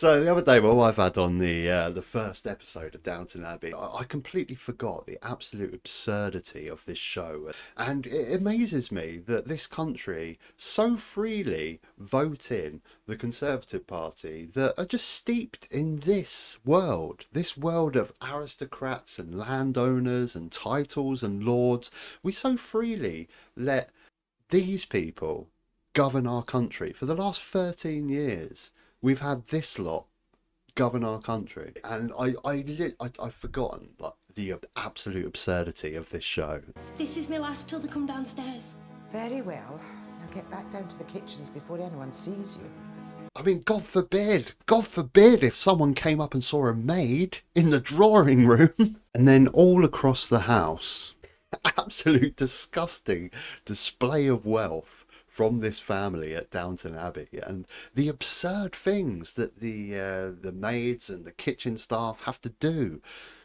So the other day, my wife had on the first episode of Downton Abbey. I completely forgot the absolute absurdity of this show, and it amazes me that this country so freely vote in the Conservative Party that are just steeped in this world of aristocrats and landowners and titles and lords. We so freely let these people govern our country for the last 13 years. We've had this lot govern our country, and I've forgotten like the absolute absurdity of this show. This is my last till they come downstairs. Very well. Now get back down to the kitchens before anyone sees you. I mean, God forbid if someone came up and saw a maid in the drawing room. And then all across the house, absolute disgusting display of wealth from this family at Downton Abbey, and the absurd things that the maids and the kitchen staff have to do.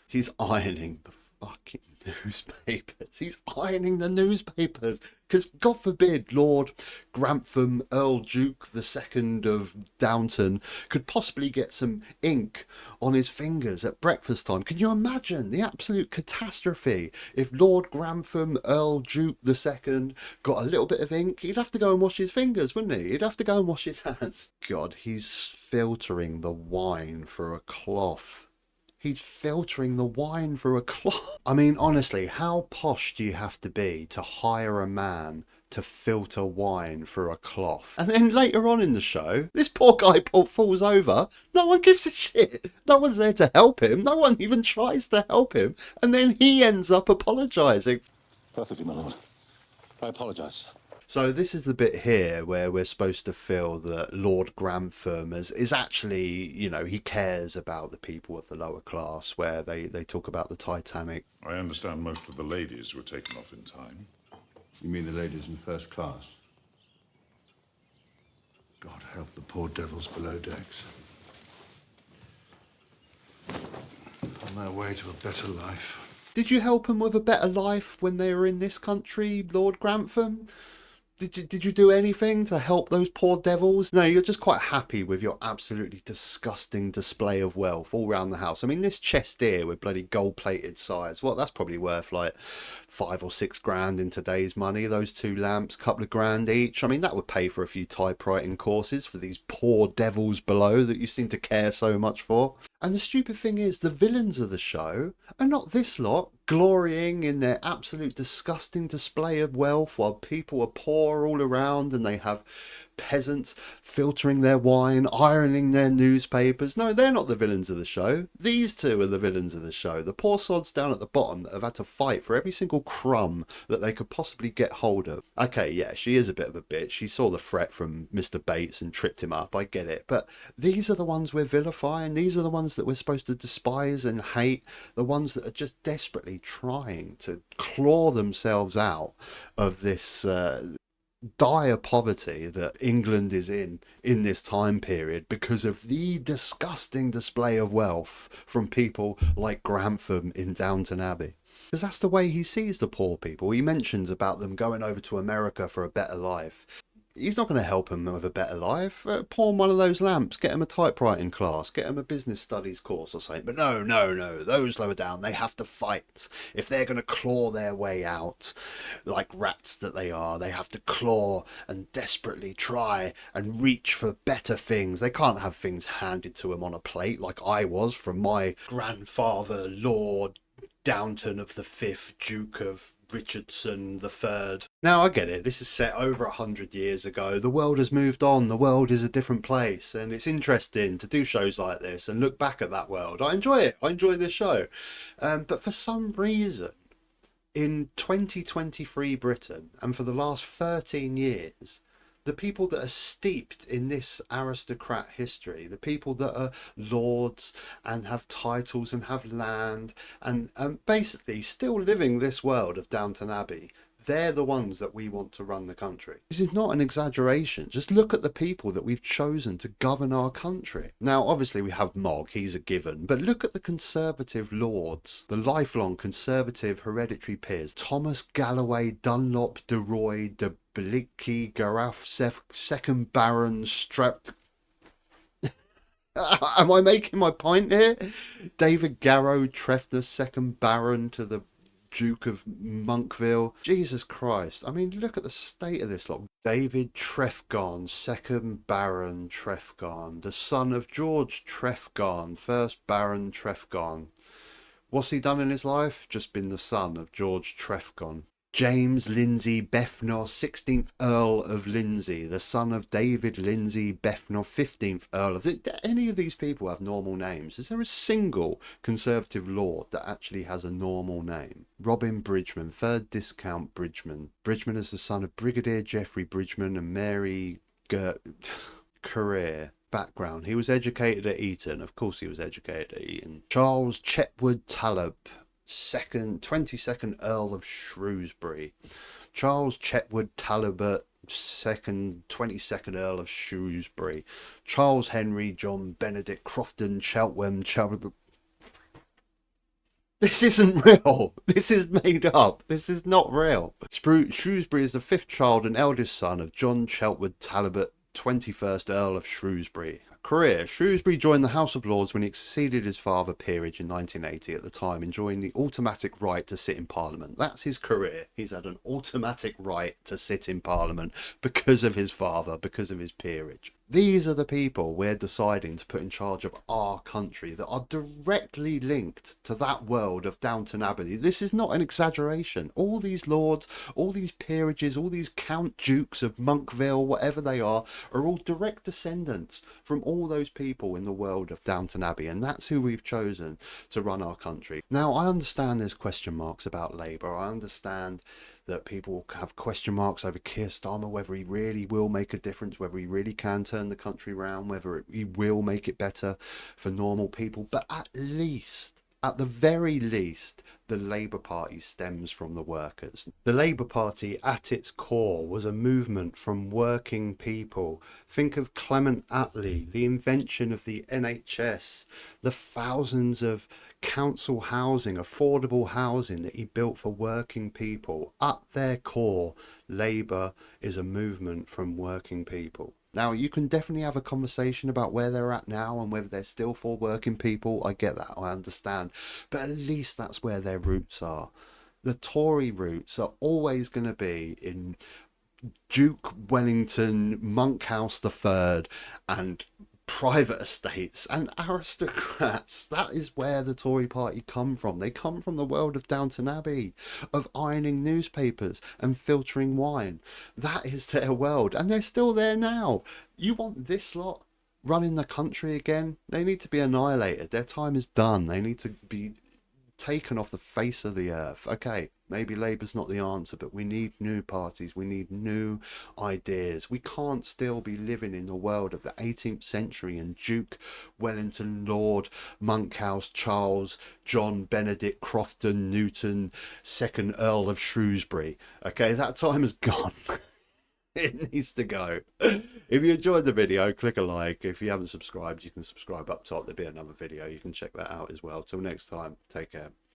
He's ironing the fucking newspapers. He's ironing the newspapers because, God forbid, Lord Grantham, Earl Duke II of Downton could possibly get some ink on his fingers at breakfast time. Can you imagine the absolute catastrophe if Lord Grantham, Earl Duke II got a little bit of ink? He'd have to go and wash his fingers, wouldn't he? He'd have to go and wash his hands. God, he's filtering the wine through a cloth. He's filtering the wine through a cloth. I mean, honestly, how posh do you have to be to hire a man to filter wine through a cloth? And then later on in the show, this poor guy falls over. No one gives a shit. No one's there to help him. No one even tries to help him. And then he ends up apologising. Perfectly, my lord. I apologise. So this is the bit here where we're supposed to feel that Lord Grantham is actually, he cares about the people of the lower class, where they talk about the Titanic. I understand most of the ladies were taken off in time. You mean the ladies in first class? God help the poor devils below decks. On their way to a better life. Did you help them with a better life when they were in this country, Lord Grantham? Did you do anything to help those poor devils? No, you're just quite happy with your absolutely disgusting display of wealth all around the house. I mean, this chest here with bloody gold-plated sides, well, that's probably worth like 5 or 6 grand in today's money. Those 2 lamps, couple of grand each. I mean, that would pay for a few typewriting courses for these poor devils below that you seem to care so much for. And the stupid thing is, the villains of the show are not this lot, glorying in their absolute disgusting display of wealth while people are poor all around and they have peasants filtering their wine, ironing their newspapers. No, they're not the villains of the show. These two are the villains of the show. The poor sods down at the bottom that have had to fight for every single crumb that they could possibly get hold of. Okay, yeah, she is a bit of a bitch. She saw the threat from Mr. Bates and tripped him up. I get it. But these are the ones we're vilifying. These are the ones that we're supposed to despise and hate. The ones that are just desperately trying to claw themselves out of this dire poverty that England is in this time period because of the disgusting display of wealth from people like Grantham in Downton Abbey. Because that's the way he sees the poor people. He mentions about them going over to America for a better life. He's not going to help him with a better life. Pour him one of those lamps, get him a typewriting class, get him a business studies course or something. But no, those lower down, they have to fight. If they're going to claw their way out, like rats that they are, they have to claw and desperately try and reach for better things. They can't have things handed to them on a plate like I was from my grandfather, Lord Downton of the 5th Duke of Richardson III. Now, I get it. This is set over 100 years ago. The world has moved on. The world is a different place. And it's interesting to do shows like this and look back at that world. I enjoy it. I enjoy this show. But for some reason, in 2023 Britain, and for the last 13 years, the people that are steeped in this aristocrat history, the people that are lords and have titles and have land and basically still living this world of Downton Abbey, they're the ones that we want to run the country. This is not an exaggeration. Just look at the people that we've chosen to govern our country. Now, obviously we have Mogg, he's a given, but look at the Conservative lords, the lifelong Conservative hereditary peers. Thomas Galloway, Dunlop, de Roy, de Blicky, Garaf, 2nd Baron, Strap... Am I making my point here? David Garrow, Trefner, second Baron to the Duke of Monckville. Jesus Christ. I mean, look at the state of this lot. David Trefgarn, second Baron Trefgarn, the son of George Trefgarn, first Baron Trefgarn. What's he done in his life? Just been the son of George Trefgarn. James Lindsay Befnor, 16th Earl of Lindsay, the son of David Lindsay Befnor, 15th Earl of... Do any of these people have normal names? Is there a single Conservative lord that actually has a normal name? Robin Bridgman, 3rd Viscount Bridgman. Bridgman is the son of Brigadier Geoffrey Bridgman and Mary Career. Background: he was educated at Eton. Of course he was educated at Eton. Charles Chetwood Talbot, 22nd Earl of Shrewsbury. Charles Chetwood Talbot, 22nd Earl of Shrewsbury. Charles Henry John Benedict Crofton Cheltenham Cheltenham. This isn't real. This is made up. This is not real. Shrewsbury is the 5th child and eldest son of John Cheltenham Talbot, 21st Earl of Shrewsbury. Career: Shrewsbury joined the House of Lords when he succeeded his father Peerage in 1980, at the time enjoying the automatic right to sit in Parliament. That's his career. He's had an automatic right to sit in Parliament because of his father, because of his peerage. These are the people we're deciding to put in charge of our country that are directly linked to that world of Downton Abbey. This is not an exaggeration. All these lords, all these peerages, all these Count Dukes of Monckville, whatever they are all direct descendants from all those people in the world of Downton Abbey, and that's who we've chosen to run our country. Now, I understand there's question marks about Labour. I understand that people have question marks over Keir Starmer, whether he really will make a difference, whether he really can turn the country around, whether he will make it better for normal people. But at least, at the very least, the Labour Party stems from the workers. The Labour Party, at its core, was a movement from working people. Think of Clement Attlee, the invention of the NHS, the thousands of council housing, affordable housing that he built for working people. At their core, Labour is a movement from working people. Now, you can definitely have a conversation about where they're at now and whether they're still for working people. I get that, I understand. But at least that's where their roots are. The Tory roots are always going to be in Duke Wellington, Monkhouse III, and private estates and aristocrats. That is where the Tory party come from. They come from the world of Downton Abbey, of ironing newspapers and filtering wine. That is their world, and they're still there now. You want this lot running the country again? They need to be annihilated. Their time is done. They need to be taken off the face of the earth. Okay, maybe Labour's not the answer, but we need new parties. We need new ideas. We can't still be living in the world of the 18th century and Duke Wellington, Lord Monkhouse, Charles, John Benedict Crofton, Newton, 2nd Earl of Shrewsbury. Okay, that time is gone. It needs to go. If you enjoyed the video, click a like. If you haven't subscribed, you can subscribe up top. There'll be another video. You can check that out as well. Till next time, take care.